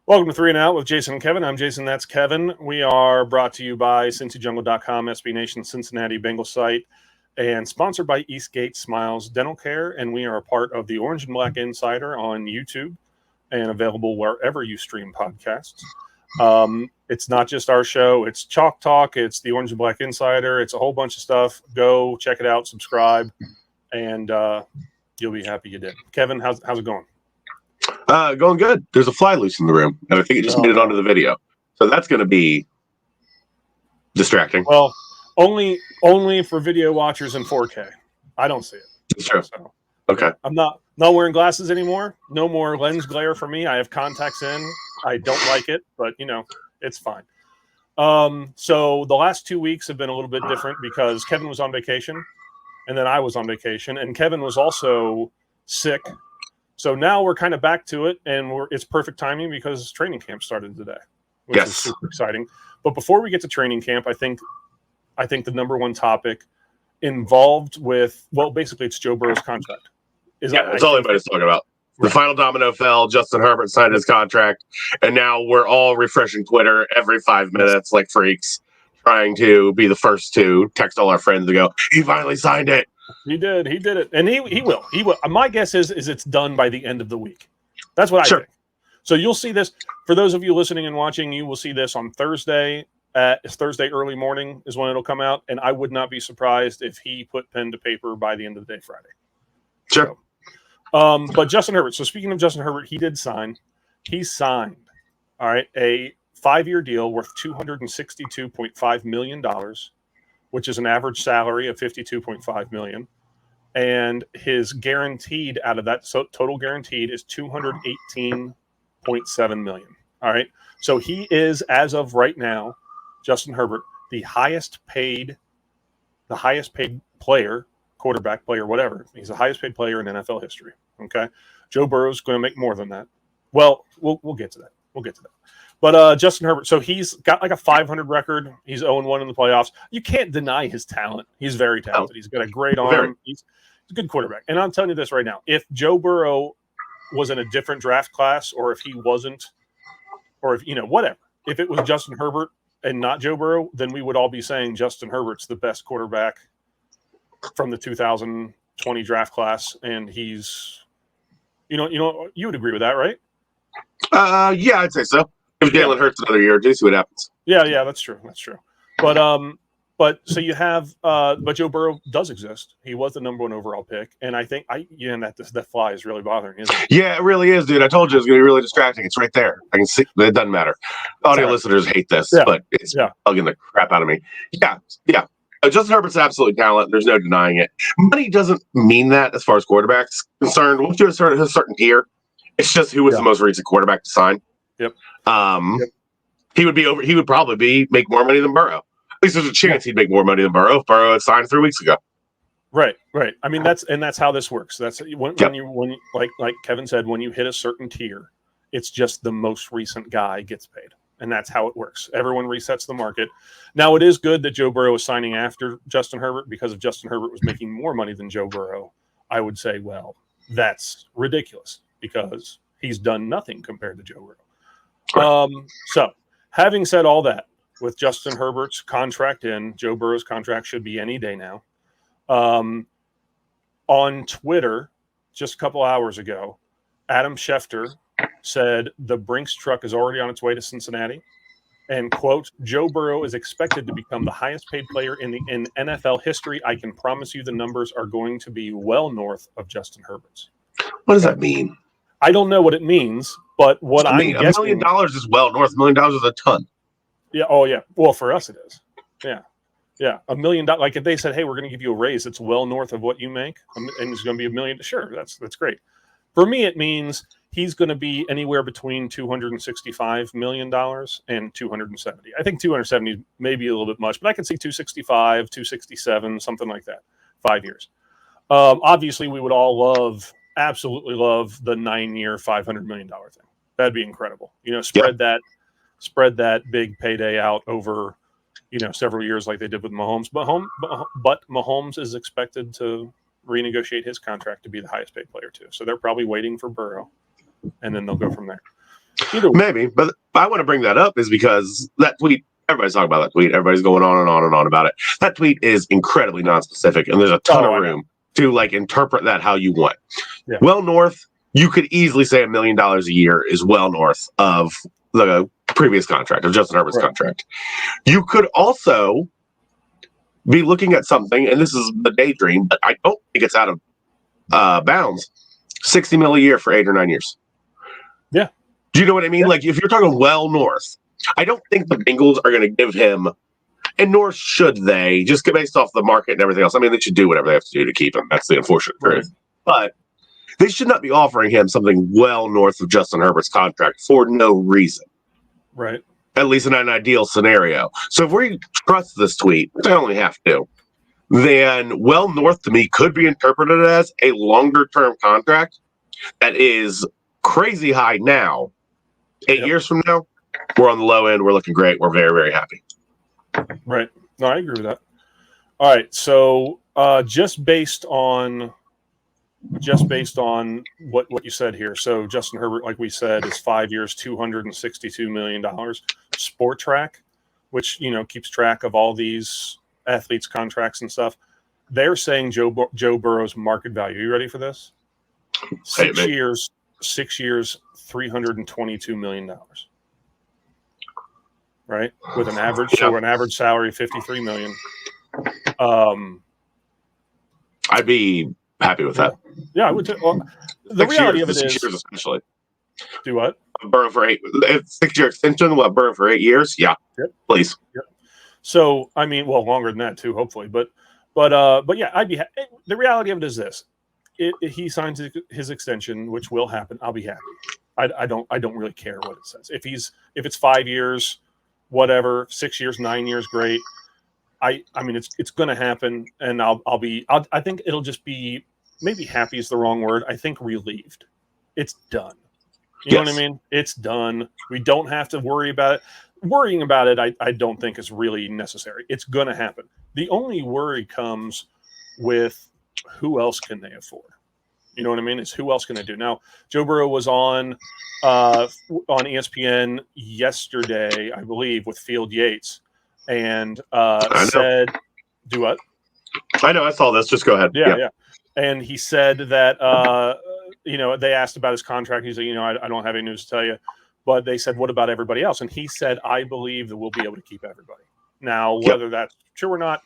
Welcome to 3 and Out with Jason and Kevin. I'm Jason, that's Kevin. We are brought to you by CincyJungle.com, SB Nation Cincinnati Bengals site, and sponsored by Eastgate Smiles Dental Care. And we are a part of the Orange and Black Insider on YouTube and available wherever you stream podcasts. It's not just our show. It's Chalk Talk. It's the Orange and Black Insider. It's a whole bunch of stuff. Go check it out, subscribe, and you'll be happy you did. Kevin, how's it going? Going good. There's a fly loose in the room, and I think it just made it onto the video. So that's going to be distracting. Well, only for video watchers in 4K. I don't see it. It's true. So, okay. Yeah, I'm not wearing glasses anymore. No more lens glare for me. I have contacts in. I don't like it, but it's fine. So the last 2 weeks have been a little bit different because Kevin was on vacation, and then I was on vacation, and Kevin was also sick. So now we're kind of back to it, and it's perfect timing because training camp started today, which is super exciting. But before we get to training camp, I think the number one topic involved with, well, basically it's Joe Burrow's contract. That's all anybody's talking about. Right. The final domino fell. Justin Herbert signed his contract, and now we're all refreshing Twitter every 5 minutes like freaks, trying to be the first to text all our friends to go, he finally signed it. He did it, and he will. My guess is it's done by the end of the week. That's what I think. So you'll see this. For those of you listening and watching, you will see this on Thursday. It's Thursday early morning is when it'll come out, and I would not be surprised if he put pen to paper by the end of the day Friday. Sure. So, but Justin Herbert. So speaking of Justin Herbert, he did sign. He signed, all right, a 5-year deal worth $262.5 million. Which is an average salary of $52.5 million, and his guaranteed out of that, so total guaranteed is $218.7 million. All right, so he is, as of right now, Justin Herbert, the highest paid player, quarterback player, whatever. He's the highest paid player in NFL history. Okay, Joe Burrow's going to make more than that. Well, we'll get to that. But Justin Herbert, so he's got like a 500 record. He's 0-1 in the playoffs. You can't deny his talent. He's very talented. He's got a great arm. He's a good quarterback. And I'm telling you this right now. If Joe Burrow was in a different draft class, or if he wasn't, or if, whatever, if it was Justin Herbert and not Joe Burrow, then we would all be saying Justin Herbert's the best quarterback from the 2020 draft class. And he's, you would agree with that, right? Yeah, I'd say so. If Jalen Hurts another year, just see what happens. Yeah, that's true. But so you have, but Joe Burrow does exist. He was the number 1 overall pick, and I think that fly is really bothering, isn't it? Yeah, it really is, dude. I told you it was going to be really distracting. It's right there. I can see. It doesn't matter. Audio listeners hate this, but it's bugging the crap out of me. Yeah. Justin Herbert's absolute talent. There's no denying it. Money doesn't mean that as far as quarterbacks concerned. Once you're a certain tier, it's just who was the most recent quarterback to sign. Yep. He would probably make more money than Burrow. At least there's a chance he'd make more money than Burrow if Burrow had signed 3 weeks ago. Right. I mean, that's how this works. That's when you like Kevin said, when you hit a certain tier, it's just the most recent guy gets paid, and that's how it works. Everyone resets the market. Now, it is good that Joe Burrow is signing after Justin Herbert, because if Justin Herbert was making more money than Joe Burrow, I would say, well, that's ridiculous because he's done nothing compared to Joe Burrow. So having said all that, with Justin Herbert's contract in, Joe Burrow's contract should be any day now. On Twitter, just a couple hours ago, Adam Schefter said the Brinks truck is already on its way to Cincinnati, and quote, Joe Burrow is expected to become the highest paid player in NFL history. I can promise you the numbers are going to be well north of Justin Herbert's. What does that mean? I don't know what it means, but what I'm guessing, $1 million is well north. $1 million is a ton. Yeah. Oh, yeah. Well, for us, it is. Yeah. $1 million. Like if they said, "Hey, we're going to give you a raise," it's well north of what you make, and it's going to be $1 million. Sure, that's great. For me, it means he's going to be anywhere between $265 million and $270. I think 270 may be a little bit much, but I can see 265, 267, something like that. 5 years. Obviously, we would all absolutely love the 9-year, $500 million thing. That'd be incredible. Spread that big payday out over, several years like they did with Mahomes. But Mahomes is expected to renegotiate his contract to be the highest paid player too. So they're probably waiting for Burrow, and then they'll go from there. Maybe, but I want to bring that up is because that tweet, everybody's talking about that tweet. Everybody's going on and on and on about it. That tweet is incredibly non-specific, and there's a ton of room to like interpret that how you want. Yeah. Well north, you could easily say $1 million a year is well north of the previous contract, of Justin Herbert's contract. You could also be looking at something, and this is the daydream, but I don't think it's out of bounds. $60 million a year for 8 or 9 years. Yeah. Do you know what I mean? Like, if you're talking well north, I don't think the Bengals are going to give him, and nor should they, just based off the market and everything else. I mean, they should do whatever they have to do to keep him. That's the unfortunate truth. But they should not be offering him something well north of Justin Herbert's contract for no reason. Right. At least in an ideal scenario. So if we trust this tweet, which I only have to, then well north to me could be interpreted as a longer term contract that is crazy high now. 8 years from now, we're on the low end. We're looking great. We're very, very happy. Right. No, I agree with that. All right. So just based on what you said here. So Justin Herbert, like we said, is 5 years, $262 million. Sport Track, which, keeps track of all these athletes' contracts and stuff. They're saying Joe Burrow's market value. You ready for this? 6 years, $322 million. Right? With an average salary of $53 million. I'd be happy with that. Yeah, I would too. Well, the reality of it is 6 years essentially. Do what? Burrow for 8. 6-year extension. What? Burrow for 8 years? Yeah. Yep. Please. Yep. So I mean, well, longer than that too, hopefully. But yeah, I'd be. The reality of it is this: he signs his extension, which will happen. I'll be happy. I don't really care what it says. If it's 5 years, whatever, 6 years, 9 years, great. I mean, it's going to happen, and I think it'll just be, maybe happy is the wrong word. I think relieved. It's done. You know what I mean? It's done. We don't have to worry about it. Worrying about it, I don't think is really necessary. It's going to happen. The only worry comes with who else can they afford? You know what I mean? It's who else can they do? Now, Joe Burrow was on ESPN yesterday, I believe, with Field Yates, and said, "Do what?" I know. I saw this. Just go ahead. Yeah. And he said that they asked about his contract. He's like, I don't have any news to tell you, but they said, "What about everybody else?" And he said, "I believe that we'll be able to keep everybody." Now, whether that's true or not,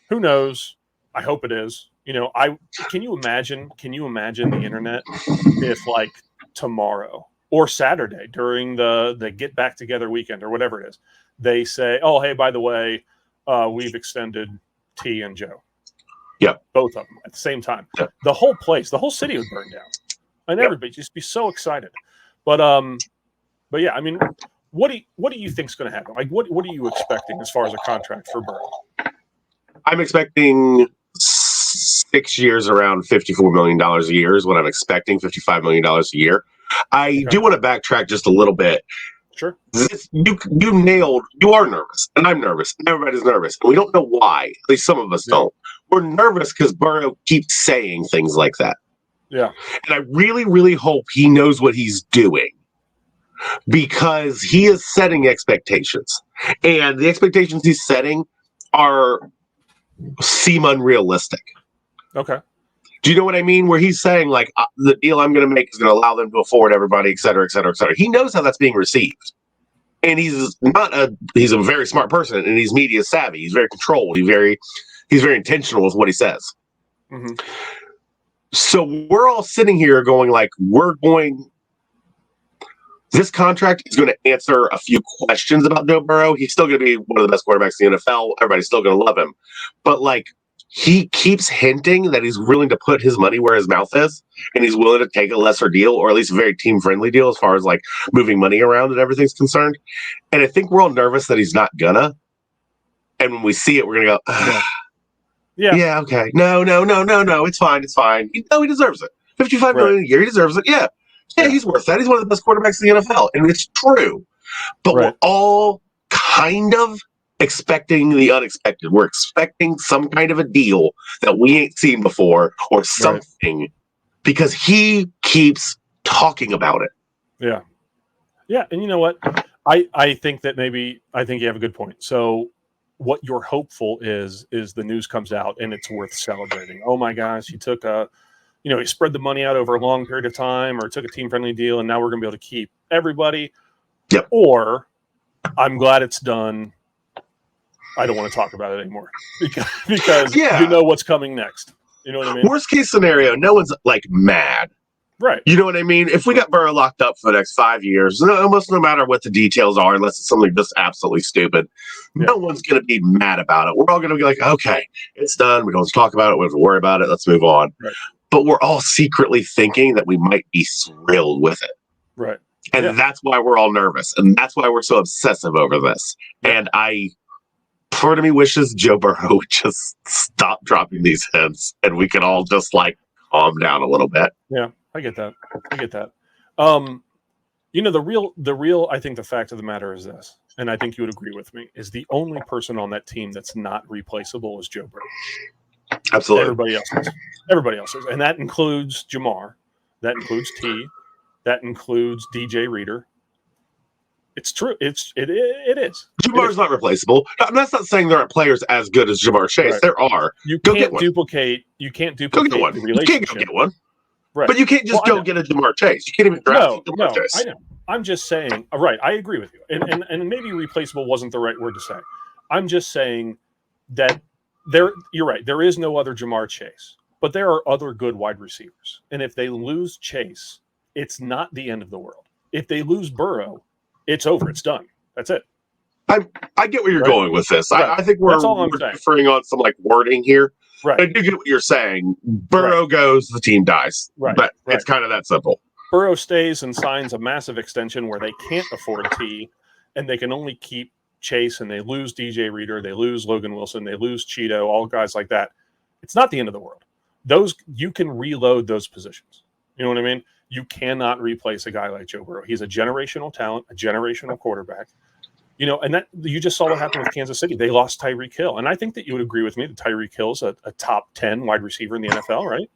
who knows? I hope it is. Can you imagine the internet if, like, tomorrow or Saturday during the get back together weekend or whatever it is, they say, "Oh, hey, by the way, we've extended T and Joe." Yeah, both of them at the same time. Yeah. The whole city would burn down, and everybody just be so excited. But yeah, I mean, what do you think's going to happen? Like, what are you expecting as far as a contract for Burrow? I'm expecting 6 years, around $54 million a year is what I'm expecting. $55 million a year. I do want to backtrack just a little bit. Sure. You are nervous, and I'm nervous, and everybody's nervous, and we don't know why. At least some of us don't. We're nervous because Burrow keeps saying things like that. Yeah. And I really, really hope he knows what he's doing, because he is setting expectations, and the expectations he's setting seem unrealistic. Okay. Do you know what I mean? Where he's saying, like, the deal I'm going to make is going to allow them to afford everybody, et cetera, et cetera, et cetera. He knows how that's being received. And he's a very smart person, and he's media savvy. He's very controlled. He's very intentional with what he says. Mm-hmm. So we're all sitting here going, like, this contract is going to answer a few questions about Joe Burrow. He's still going to be one of the best quarterbacks in the NFL. Everybody's still going to love him. But, like, he keeps hinting that he's willing to put his money where his mouth is, and he's willing to take a lesser deal, or at least a very team-friendly deal as far as, like, moving money around and everything's concerned. And I think we're all nervous that he's not gonna. And when we see it, we're going to go, yeah, okay. No, it's fine. He deserves it. $55 million a year, he deserves it. Yeah, he's worth that. He's one of the best quarterbacks in the NFL, and it's true. But we're all kind of expecting the unexpected. We're expecting some kind of a deal that we ain't seen before, or something, because he keeps talking about it. Yeah. Yeah, and you know what? I think that I think you have a good point. So what you're hopeful is the news comes out and it's worth celebrating. Oh my gosh, he took he spread the money out over a long period of time or took a team friendly deal and now we're going to be able to keep everybody. Yep. Or I'm glad it's done. I don't want to talk about it anymore because you know what's coming next. You know what I mean? Worst case scenario, no one's like mad. Right. You know what I mean? If we got Burrow locked up for the next 5 years, almost no matter what the details are, unless it's something just absolutely stupid, no one's going to be mad about it. We're all going to be like, okay, it's done. We don't have to talk about it. We don't have to worry about it. Let's move on. Right. But we're all secretly thinking that we might be thrilled with it. Right. And that's why we're all nervous. And that's why we're so obsessive over this. Yeah. And part of me wishes Joe Burrow would just stop dropping these hints and we could all just like calm down a little bit. Yeah. I get that. The real, I think the fact of the matter is this, and I think you would agree with me, is the only person on that team that's not replaceable is Joe Burrow. Absolutely. Everybody else is. And that includes Jamar. That includes T. That includes DJ Reader. It's true. It is. Jamar's not replaceable. That's not saying there aren't players as good as Jamar Chase. Right. There are. You can't duplicate the relationship. You can't go get one. Right. But you can't just go get a Jamar Chase. You can't even draft Jamar Chase. I know. I'm just saying, right, I agree with you. And maybe replaceable wasn't the right word to say. I'm just saying that you're right, there is no other Jamar Chase. But there are other good wide receivers. And if they lose Chase, it's not the end of the world. If they lose Burrow, it's over. It's done. That's it. I get where you're going with this. Right. I think we're referring on some like wording here. Right. I do get what you're saying. Burrow goes, the team dies. Right. But it's kind of that simple. Burrow stays and signs a massive extension where they can't afford T, and they can only keep Chase, and they lose DJ Reader, they lose Logan Wilson, they lose Cheeto, all guys like that. It's not the end of the world. You can reload those positions. You know what I mean? You cannot replace a guy like Joe Burrow. He's a generational talent, a generational quarterback. And that you just saw what happened with Kansas City. They lost Tyreek Hill. And I think that you would agree with me that Tyreek Hill's a top 10 wide receiver in the NFL, right?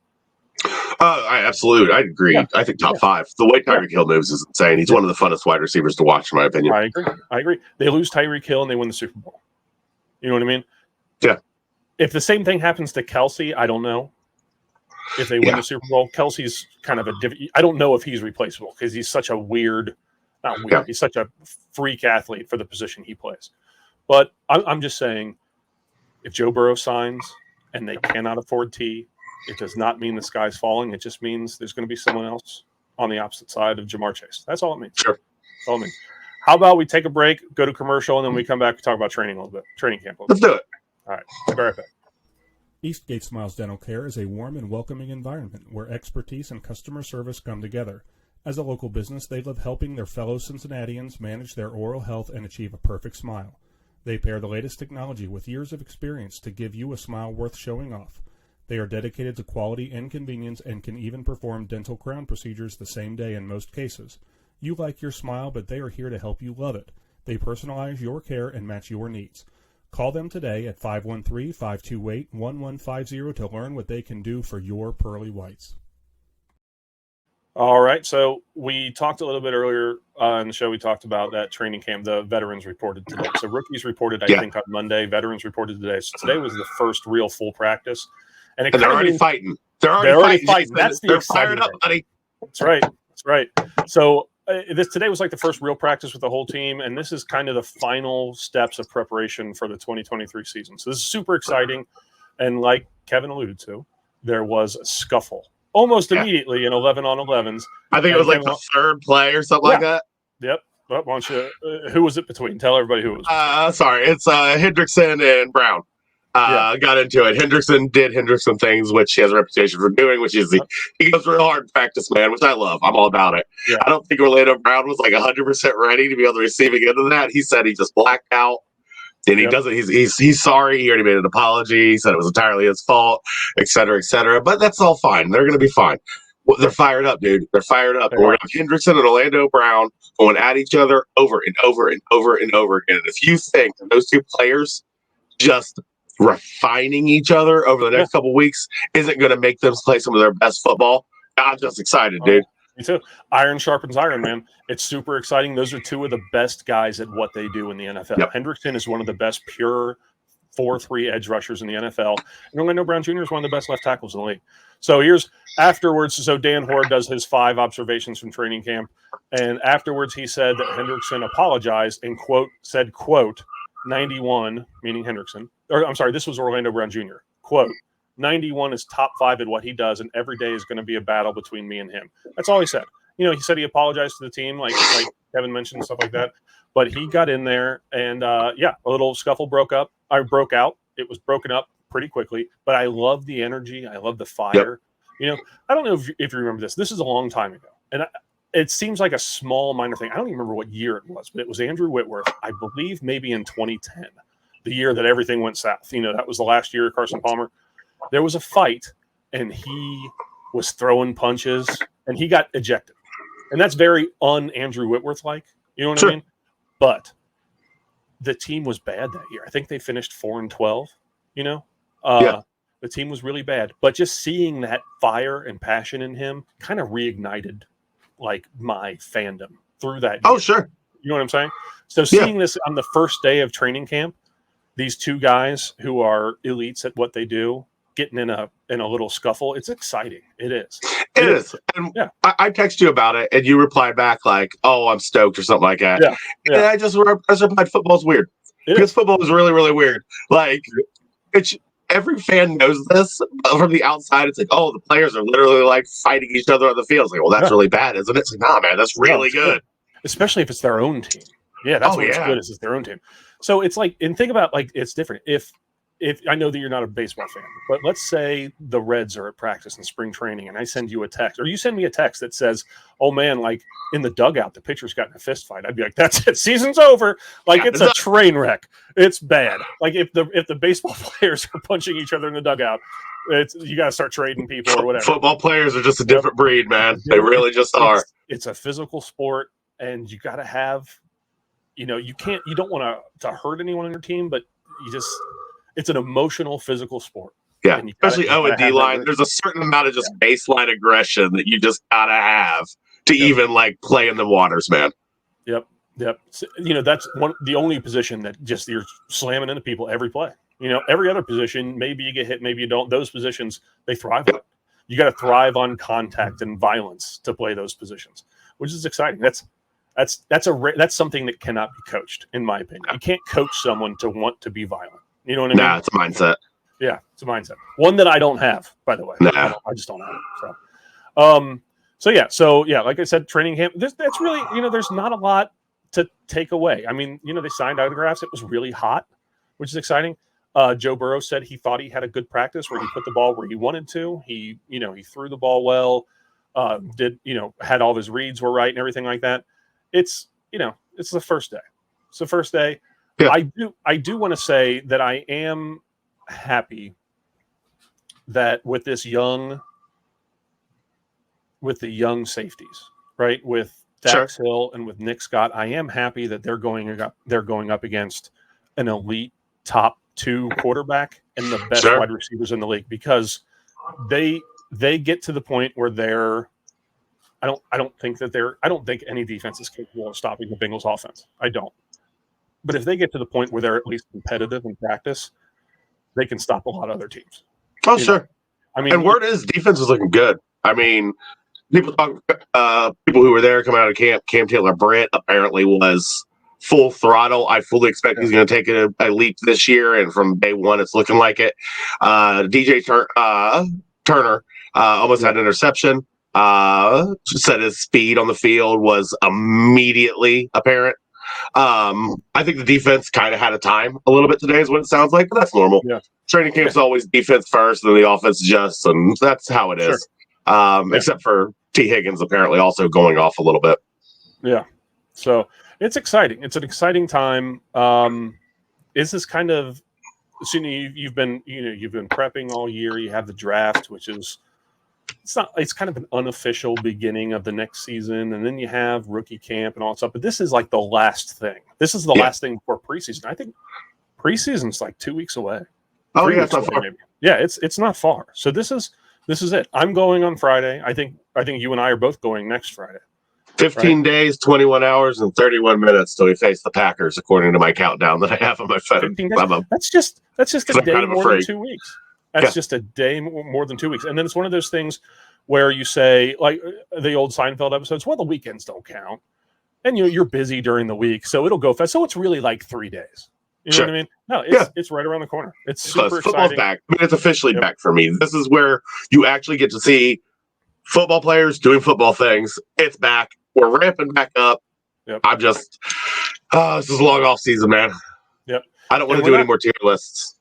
Absolutely. I agree. Yeah. I think top 5. The way Tyreek Hill moves is insane. He's one of the funnest wide receivers to watch, in my opinion. I agree. They lose Tyreek Hill and they win the Super Bowl. You know what I mean? Yeah. If the same thing happens to Kelsey, I don't know. If they win the Super Bowl, Kelsey's kind of I don't know if he's replaceable because he's such a he's such a freak athlete for the position he plays. But I'm just saying, if Joe Burrow signs and they cannot afford T, it does not mean the sky's falling. It just means there's going to be someone else on the opposite side of Jamar Chase. That's all it means. Sure. That's all it means. How about we take a break, go to commercial, and then we come back and talk about training a little bit. Training camp a little bit. Let's do it. All right. Be right back. Eastgate Smiles Dental Care is a warm and welcoming environment where expertise and customer service come together. As a local business, they love helping their fellow Cincinnatians manage their oral health and achieve a perfect smile. They pair the latest technology with years of experience to give you a smile worth showing off. They are dedicated to quality and convenience and can even perform dental crown procedures the same day in most cases. You like your smile, but they are here to help you love it. They personalize your care and match your needs. Call them today at 513-528-1150 to learn what they can do for your pearly whites. All right. So we talked a little bit earlier on the show. We talked about that training camp. The veterans reported today. So rookies reported, I think, on Monday. Veterans reported today. So today was the first real full practice. And they're already fighting. They're already fighting. That's they're fired up, buddy. That's right. So today was like the first real practice with the whole team, and this is kind of the final steps of preparation for the 2023 season. So this is super exciting, and like Kevin alluded to, there was a scuffle almost immediately in 11-on-11s. I think it was like the third play or something like that. Yep. Well, why don't you, who was it between? Tell everybody who it was. Sorry, it's Hendrickson and Brown. Got into it. Hendrickson did Hendrickson things, which he has a reputation for doing, which is he goes real hard in practice, man, which I love. I'm all about it. Yeah. I don't think Orlando Brown was like 100% ready to be able to receive into that. He said he just blacked out. And he doesn't. He's sorry. He already made an apology. He said it was entirely his fault, et cetera, et cetera. But that's all fine. They're going to be fine. Well, they're fired up, dude. They're fired up. We're going to have Hendrickson and Orlando Brown going at each other over and over and over and over again. And if you think those two players just refining each other over the next couple of weeks isn't going to make them play some of their best football, I'm just excited, dude. Me too. Iron sharpens iron, man. It's super exciting. Those are two of the best guys at what they do in the NFL. Yep. Hendrickson is one of the best pure 4-3 edge rushers in the NFL. And Orlando Brown Jr. is one of the best left tackles in the league. So here's afterwards. So Dan Hoare does his 5 observations from training camp. And afterwards, he said that Hendrickson apologized and said, 91, meaning Hendrickson. Or I'm sorry, this was Orlando Brown Jr. 91 is top 5 at what he does, and every day is going to be a battle between me and him. That's all he said. He said he apologized to the team, like Kevin mentioned, and stuff like that. But he got in there, and a little scuffle broke out. It was broken up pretty quickly, but I love the energy. I love the fire. Yep. I don't know if you remember this. This is a long time ago, and it seems like a small, minor thing. I don't even remember what year it was, but it was Andrew Whitworth, I believe maybe in 2010, the year that everything went south. That was the last year of Carson Palmer. There was a fight, and he was throwing punches, and he got ejected. And that's very un-Andrew Whitworth-like. You know what I mean? But the team was bad that year. I think they finished 4-12, The team was really bad. But just seeing that fire and passion in him kind of reignited, my fandom through that year. Oh, sure. You know what I'm saying? So seeing this on the first day of training camp, these two guys who are elites at what they do, getting in a little scuffle, it's exciting. It is. It is. And I text you about it, and you replied back like, "Oh, I'm stoked" or something like that. Yeah. And I just replied, "Football's weird." Because football is really, really weird. It's every fan knows this, but from the outside, it's like, "Oh, the players are literally fighting each other on the field." It's like, "Well, that's really bad, isn't it?" It's like, "Nah, man, that's really good." Especially if it's their own team. Yeah, that's what it's good is it's their own team. So it's and think about it's different. If I know that you're not a baseball fan, but let's say the Reds are at practice in spring training, and I send you a text, or you send me a text that says, "Oh man, in the dugout, the pitcher's got in a fist fight." I'd be like, "That's it, season's over." It's a train wreck. It's bad. If the baseball players are punching each other in the dugout, you got to start trading people or whatever. Football players are just a different breed, man. They really just are. It's a physical sport, and you got to have, you don't want to hurt anyone on your team, but it's an emotional, physical sport. Yeah, especially O&D line. There's a certain amount of just baseline aggression that you just gotta have to even play in the waters, man. Yep. So, that's the only position that just you're slamming into people every play. Every other position, maybe you get hit, maybe you don't. Those positions, they thrive on. You got to thrive on contact and violence to play those positions, which is exciting. That's something that cannot be coached, in my opinion. You can't coach someone to want to be violent. You know what I mean? Nah, it's a mindset. Yeah, it's a mindset. One that I don't have, by the way. Nah. I just don't have it. So, like I said, training camp. That's really, there's not a lot to take away. I mean, they signed autographs. It was really hot, which is exciting. Joe Burrow said he thought he had a good practice where he put the ball where he wanted to. He threw the ball well. Had all of his reads were right and everything like that. It's the first day. It's the first day. Yeah. I do want to say that I am happy that with the young safeties, right? With Dax Hill and with Nick Scott, I am happy that they're going up against an elite top 2 quarterback and the best wide receivers in the league, because they get to the point where I don't think any defense is capable of stopping the Bengals offense. I don't. But if they get to the point where they're at least competitive in practice, they can stop a lot of other teams. Oh, sure. I mean, and word is defense is looking good. I mean, people who were there coming out of camp, Cam Taylor-Britt apparently was full throttle. I fully expect he's going to take a leap this year, and from day one, it's looking like it. DJ Turner almost had an interception. Said his speed on the field was immediately apparent. I think the defense kind of had a time a little bit today is what it sounds like, but that's normal. Yeah. Training camp's always defense first, and then the offense adjusts, and that's how it is. Except for T. Higgins apparently also going off a little bit. Yeah. So it's exciting. It's an exciting time. Is this kind of you've been prepping all year. You have the draft, which is it's kind of an unofficial beginning of the next season, and then you have rookie camp and all that stuff. But this is the last thing. This is the last thing before preseason. I think preseason's 2 weeks away. Oh yeah, it's not far. Maybe. Yeah, it's not far. So this is it. I'm going on Friday. I think I think you and I are both going next Friday. 15 days, 21 hours, and 31 minutes till we face the Packers, according to my countdown that I have on my phone. 15 days. That's just a day more than 2 weeks. That's just a day more than 2 weeks. And then it's one of those things where you say, like the old Seinfeld episodes, well, the weekends don't count. And you're busy during the week, so it'll go fast. So it's really like 3 days. You know what I mean? No, it's right around the corner. It's super football's exciting. Back. I mean, it's officially back for me. This is where you actually get to see football players doing football things. It's back. We're ramping back up. Yep. I'm just, this is a long off season, man. Yep. I don't want to do any more tier lists.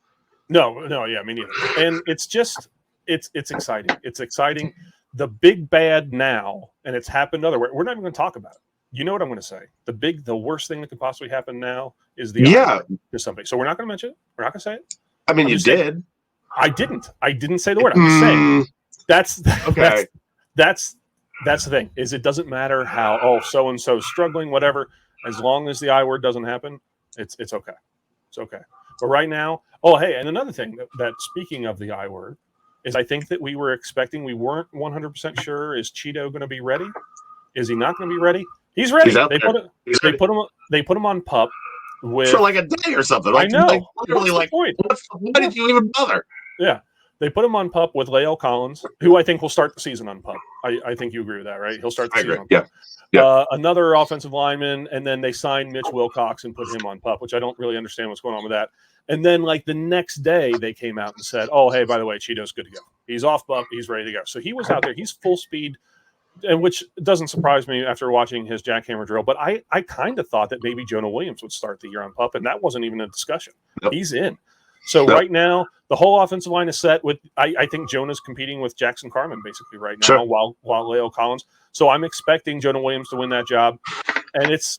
No, yeah, me neither. And it's just, it's exciting. It's exciting. The big bad now, and it's happened otherwise. We're not even going to talk about it. You know what I'm going to say? The worst thing that could possibly happen now is the to somebody. So we're not going to mention it. We're not going to say it. I mean, you did. I didn't say the word. I'm just saying. That's okay. That's the thing. Is it doesn't matter how so and so struggling, whatever. As long as the I word doesn't happen, it's okay. It's okay. But right now, hey, and another thing that speaking of the I word is I think that we were expecting. We weren't 100% sure. Is Cheeto going to be ready? Is he not going to be ready? He's ready. They put him on pup for like a day or something. I know. Literally, why did you even bother? Yeah. They put him on pup with Lael Collins, who I think will start the season on pup. I think you agree with that, right? He'll start the season on pup. Yeah. Another offensive lineman, and then they signed Mitch Wilcox and put him on pup, which I don't really understand what's going on with that. And then, the next day, they came out and said, hey, by the way, Cheeto's good to go. He's off pup. He's ready to go. So he was out there. He's full speed, and which doesn't surprise me after watching his jackhammer drill. But I kind of thought that maybe Jonah Williams would start the year on pup, and that wasn't even a discussion. Nope. He's in. So right now, the whole offensive line is set with. I think Jonah's competing with Jackson Carman basically right now, while Lael Collins. So I'm expecting Jonah Williams to win that job, and this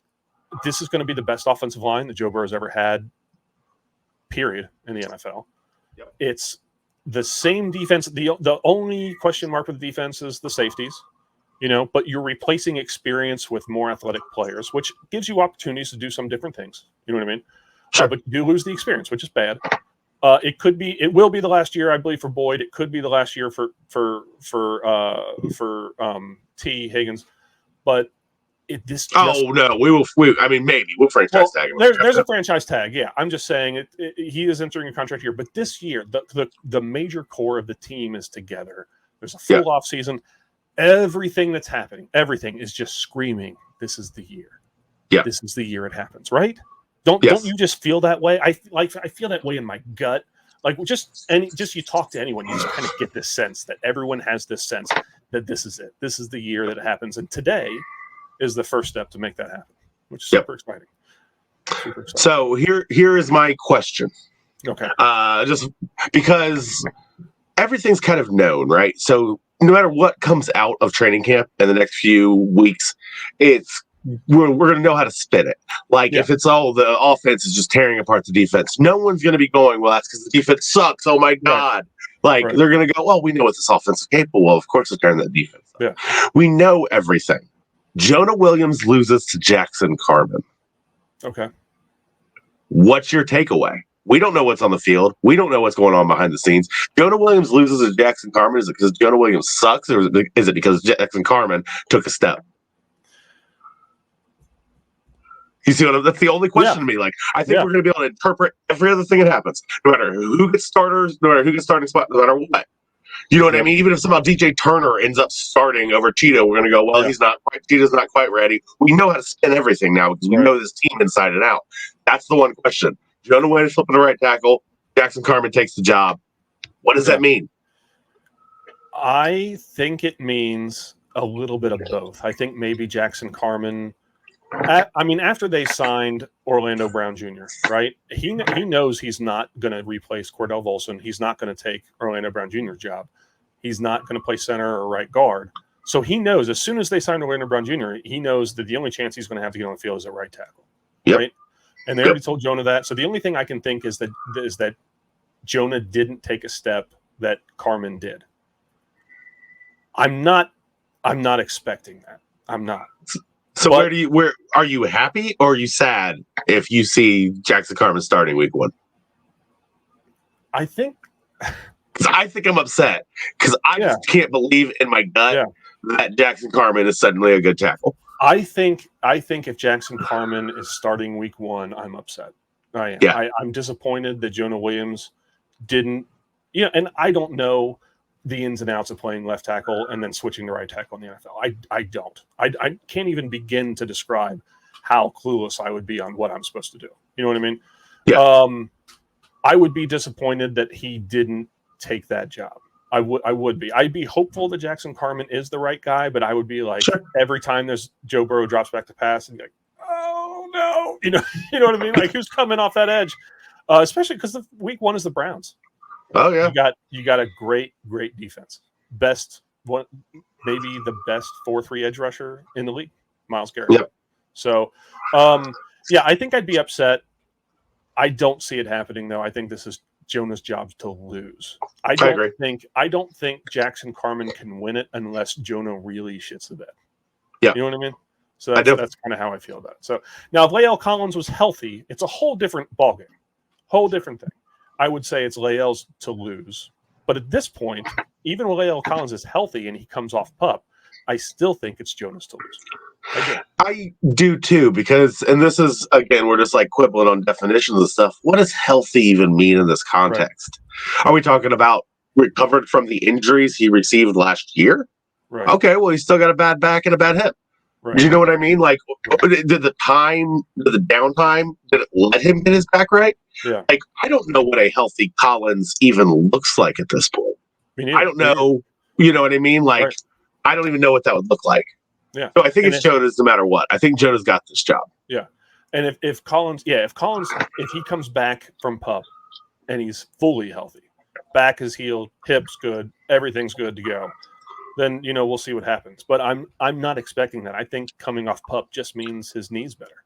is going to be the best offensive line that Joe Burrow's ever had. Period in the NFL. Yep. It's the same defense. The only question mark with the defense is the safeties. But you're replacing experience with more athletic players, which gives you opportunities to do some different things. You know what I mean? Sure. But you do lose the experience, which is bad. It will be the last year, I believe, for Boyd. It could be the last year for T. Higgins, but no, maybe we'll franchise tag him. There's a franchise tag. Yeah, I'm just saying he is entering a contract year, but this year the major core of the team is together. There's a full off season. Everything that's happening, everything is just screaming. This is the year. Yeah, this is the year it happens. Right? Don't you just feel that way? I feel that way in my gut. Just you talk to anyone, you just kind of get this sense that everyone has this sense that this is it. This is the year that it happens, and today is the first step to make that happen, which is super exciting. Super exciting. So here is my question. Okay. Just because everything's kind of known, right? So no matter what comes out of training camp in the next few weeks, we're going to know how to spin it. If it's the offense is just tearing apart the defense, no one's going to be going, well, that's because the defense sucks. Oh my God. Right. They're going to go, well, we know what this offense is capable of. Of course, it's tearing that defense. Yeah. We know everything. Jonah Williams loses to Jackson Carman. Okay. What's your takeaway? We don't know what's on the field. We don't know what's going on behind the scenes. Jonah Williams loses to Jackson Carman. Is it because Jonah Williams sucks, or is it because Jackson Carman took a step? You see that's the only question to me. I think we're going to be able to interpret every other thing that happens, no matter who gets starters, no matter who gets starting spot, no matter what. You know what I mean? Even if somehow DJ Turner ends up starting over Cheeto, we're going to go, well, Cheeto's not quite ready. We know how to spin everything now because we know this team inside and out. That's the one question. Jonah Williams flipping the right tackle. Jackson Carman takes the job. What does that mean? I think it means a little bit of both. I think maybe Jackson Carman, after they signed Orlando Brown Jr., right? He knows he's not going to replace Cordell Volson. He's not going to take Orlando Brown Jr.'s job. He's not going to play center or right guard. So he knows as soon as they signed Orlando Brown Jr., he knows that the only chance he's going to have to get on the field is at right tackle. Yep. Right? And they already told Jonah that. So the only thing I can think is that Jonah didn't take a step that Carman did. I'm not expecting that. I'm not. So where are you happy or are you sad if you see Jackson Carman starting week 1? I think I'm upset because I just can't believe in my gut that Jackson Carman is suddenly a good tackle. I think if Jackson Carman is starting week 1, I'm upset. I am. Yeah. I'm disappointed that Jonah Williams didn't. And I don't know the ins and outs of playing left tackle and then switching to right tackle in the NFL. I don't. I can't even begin to describe how clueless I would be on what I'm supposed to do. You know what I mean? Yeah. I would be disappointed that he didn't take that job. I would be. I'd be hopeful that Jackson Carman is the right guy, but I would be like, sure. Every time there's Joe Burrow drops back to pass and be like, oh no, you know what I mean? Like, who's coming off that edge? Especially because the week 1 is the Browns. Oh yeah, you got a great defense. Best one, maybe the best 4-3 edge rusher in the league, Myles Garrett. Yep. So, I think I'd be upset. I don't see it happening though. I think this is Jonah's job to lose. I don't think Jackson Carman can win it unless Jonah really shits the bed. Yeah. You know what I mean? So that's kind of how I feel about it. So now if Lael Collins was healthy, it's a whole different ballgame. Whole different thing. I would say it's Lael's to lose. But at this point, even when Lael Collins is healthy and he comes off PUP, I still think it's Jonas to lose. I do too, because, and this is, again, we're just like quibbling on definitions and stuff. What does healthy even mean in this context? Right. Are we talking about recovered from the injuries he received last year? Right. Okay, well, he's still got a bad back and a bad hip. Right. Do you know what I mean? Like, did the downtime, did it let him get his back right? Yeah. Like, I don't know what a healthy Collins even looks like at this point. I don't know. You know what I mean? Like, right. I don't even know what that would look like. Yeah. So I think it's Jonas no matter what. I think Jonas got this job. Yeah. And if Collins, if he comes back from PUP and he's fully healthy, back is healed, hips good, everything's good to go, then, we'll see what happens. But I'm not expecting that. I think coming off PUP just means his knee's better.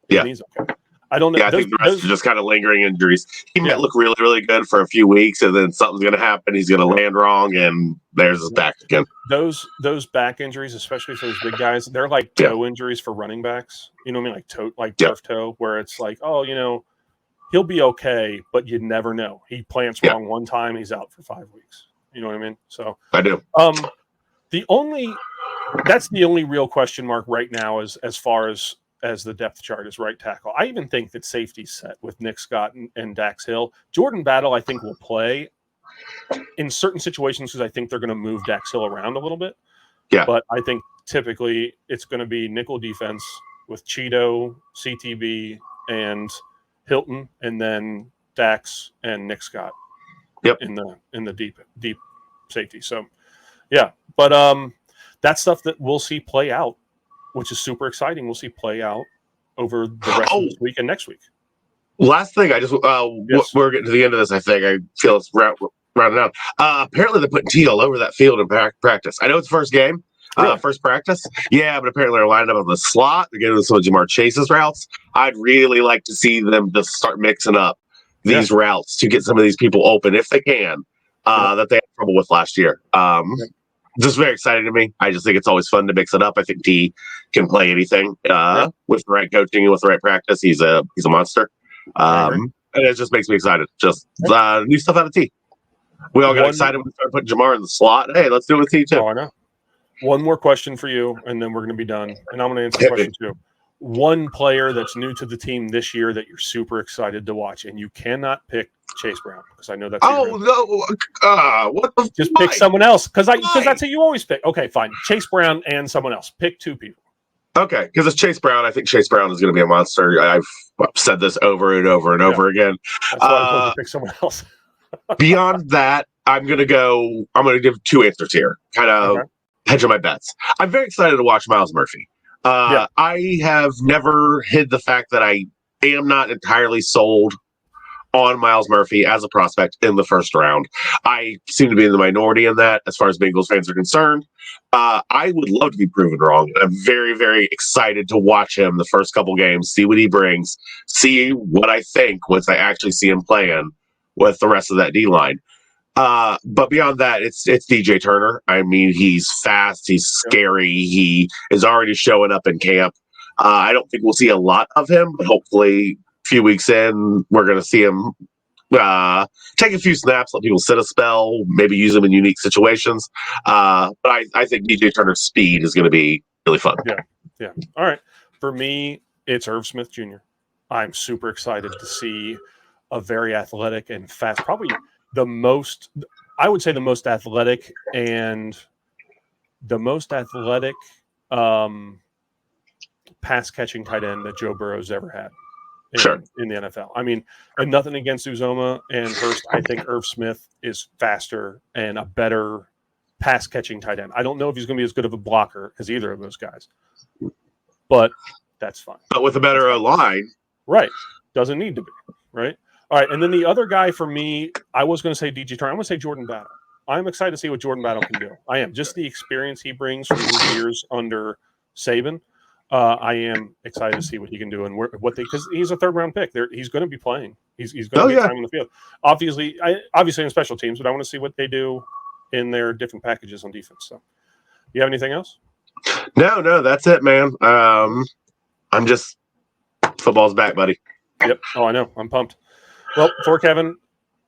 His knee's okay. I don't know. Yeah, I think the rest are just kind of lingering injuries. He might look really, really good for a few weeks, and then something's going to happen. He's going to land wrong, and there's his back again. Those back injuries, especially for those big guys, they're like toe injuries for running backs. You know what I mean? Like turf toe, where it's like, he'll be okay, but you never know. He plants wrong one time, he's out for 5 weeks. You know what I mean? So I do. That's the only real question mark right now as far as the depth chart is right tackle. I even think that safety's set with Nick Scott and Dax Hill. Jordan Battle, I think, will play in certain situations because I think they're going to move Dax Hill around a little bit. Yeah. But I think typically it's going to be nickel defense with Cheeto, CTB, and Hilton, and then Dax and Nick Scott. Yep. In the deep safety. So, yeah. But that's stuff that we'll see play out, which is super exciting. We'll see play out over the rest of this week and next week. Last thing, I just we're getting to the end of this. I think I feel it's rounding out. Apparently, they're putting T all over that field in practice. I know it's first game, first practice. Yeah, but apparently they're lined up on the slot. They're getting some of Jamar Chase's routes. I'd really like to see them just start mixing up these routes to get some of these people open if they can. That they had trouble with last year. Just very exciting to me. I just think it's always fun to mix it up. I think T can play anything with the right coaching and with the right practice. He's a monster, and it just makes me excited. Just new stuff out of T. We all got excited when we started putting Jamar in the slot. Hey, let's do it with T too. Oh, I know. One more question for you, and then we're going to be done. And I'm going to answer the question too. One player that's new to the team this year that you're super excited to watch, and you cannot pick Chase Brown because I know that's what the just pick someone else because that's who you always pick. Okay, fine. Chase Brown and someone else. Pick 2 people. Okay, because it's Chase Brown. I think Chase Brown is going to be a monster. I've said this over and over and over again. That's why I told you to pick someone else. Beyond that, I'm going to give 2 answers here. Kind of hedge on my bets. I'm very excited to watch Myles Murphy. I have never hid the fact that I am not entirely sold on Myles Murphy as a prospect in the first round. I seem to be in the minority in that as far as Bengals fans are concerned. I would love to be proven wrong. I'm very, very excited to watch him the first couple games, see what he brings, see what I think once I actually see him playing with the rest of that D-line. But beyond that, it's DJ Turner. I mean, he's fast, he's scary, he is already showing up in camp. I don't think we'll see a lot of him, but hopefully a few weeks in, we're going to see him take a few snaps, let people sit a spell, maybe use them in unique situations. But I think DJ Turner's speed is going to be really fun. Yeah. All right. For me, it's Irv Smith Jr. I'm super excited to see a very athletic and fast, probably the most athletic and the most athletic pass catching tight end that Joe Burrow's ever had in the NFL. I mean, and nothing against Uzoma and Hurst. I think Irv Smith is faster and a better pass catching tight end. I don't know if he's going to be as good of a blocker as either of those guys, but that's fine. But with a better line. Right. Doesn't need to be. Right. All right. And then the other guy for me, I was going to say DJ Turner. I'm going to say Jordan Battle. I'm excited to see what Jordan Battle can do. I am. Just the experience he brings from his years under Saban. I am excited to see what he can do and because he's a third-round pick. He's going to be playing. He's going to get time on the field. Obviously in special teams, but I want to see what they do in their different packages on defense. So, you have anything else? No, that's it, man. I'm just football's back, buddy. Yep. Oh, I know. I'm pumped. Well, for Kevin,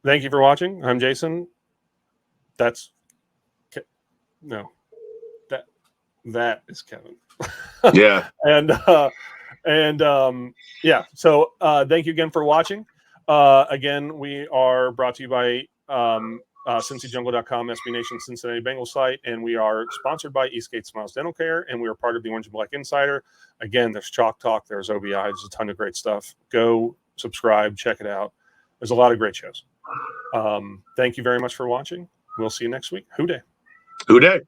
thank you for watching. I'm Jason. That is Kevin. Yeah. So thank you again for watching. Again, we are brought to you by CincyJungle.com, SB Nation Cincinnati Bengals site, and we are sponsored by Eastgate Smiles Dental Care, and we are part of the Orange and Black Insider. Again, there's Chalk Talk, there's OBI, there's a ton of great stuff. Go subscribe, check it out. There's a lot of great shows. Thank you very much for watching. We'll see you next week. Who Dey? Who Dey?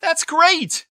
That's great!